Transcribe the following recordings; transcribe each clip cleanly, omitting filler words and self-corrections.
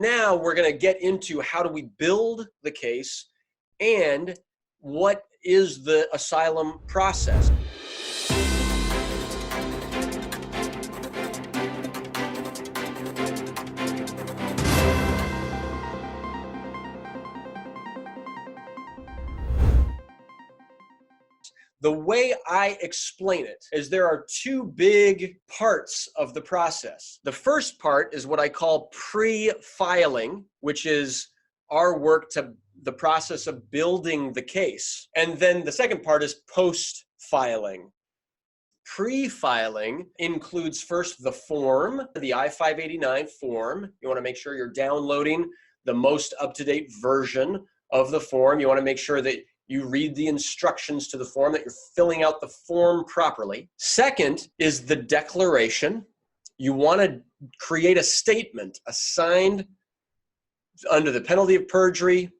Now we're going to get into how do we build the case and what is the asylum process. The way I explain it is there are two big parts of the process. The first part is what I call pre-filing, which is our work to the process of building the case. And then the second part is post-filing. Pre-filing includes first the form, the I-589 form. You want to make sure you're downloading the most up-to-date version of the form. You want to make sure that you read the instructions to the form, that you're filling out the form properly. Second is the declaration. You want to create a statement, a signed, under the penalty of perjury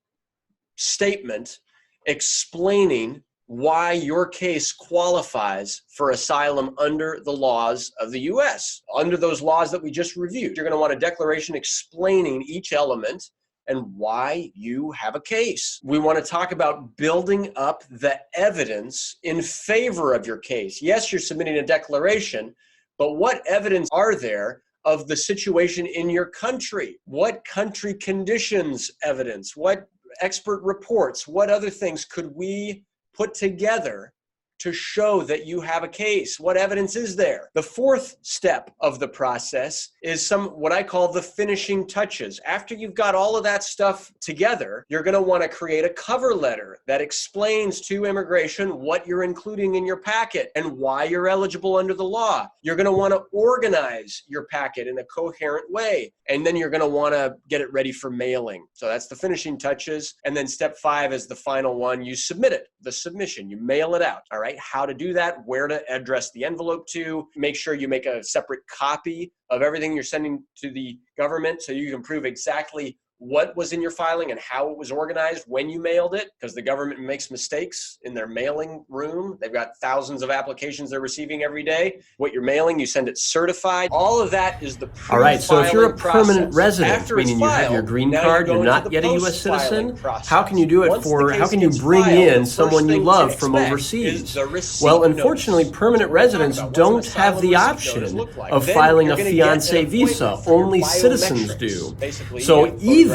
statement, explaining why your case qualifies for asylum under the laws of the U.S., under those laws that we just reviewed. You're going to want a declaration explaining each element and why you have a case. We want to talk about building up the evidence in favor of your case. Yes, you're submitting a declaration, but what evidence are there of the situation in your country? What country conditions evidence? What expert reports? What other things could we put together to show that you have a case? What evidence is there? The fourth step of the process is what I call the finishing touches. After you've got all of that stuff together, you're going to want to create a cover letter that explains to immigration what you're including in your packet and why you're eligible under the law. You're going to want to organize your packet in a coherent way, and then you're going to want to get it ready for mailing. So that's the finishing touches. And then step 5 is the final one. You submit it, the submission, you mail it out. All right. How to do that, where to address the envelope to, make sure you make a separate copy of everything you're sending to the government so you can prove exactly what was in your filing and how it was organized when you mailed it, because the government makes mistakes in their mailing room. They've got thousands of applications they're receiving every day. What you're mailing, you send it certified. All of that is the pre-filing. All right, so if you're a permanent resident, After meaning you have your green card, you're not yet a U.S. citizen, how can you do it how can you bring in someone you love from overseas? Well, unfortunately, permanent residents don't have the option of filing a fiancé visa. Only citizens do. So either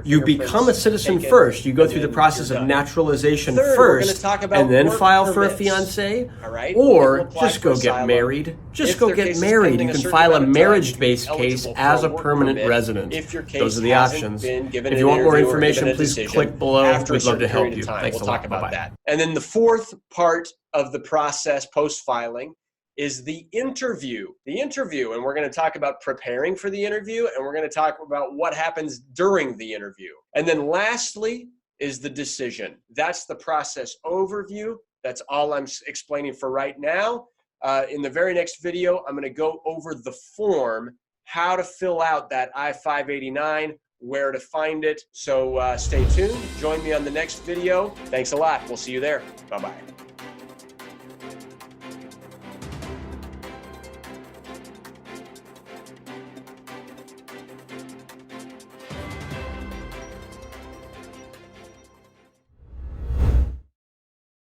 you become a citizen first, you go through the process of naturalization first, and then file for a fiancé, or just go get married. Just go get married. You can file a marriage-based case as a permanent resident. Those are the options. If you want more information, please click below. We'd love to help you. Thanks a lot. Bye-bye. And then the fourth part of the process post-filing is the interview. And we're going to talk about preparing for the interview, and we're going to talk about what happens during the interview. And then lastly is the decision. That's the process overview. That's all I'm explaining for right now. In the very next video, I'm going to go over the form, how to fill out that I-589, where to find it. So stay tuned. Join me on the next video. Thanks a lot. We'll see you there. Bye-bye.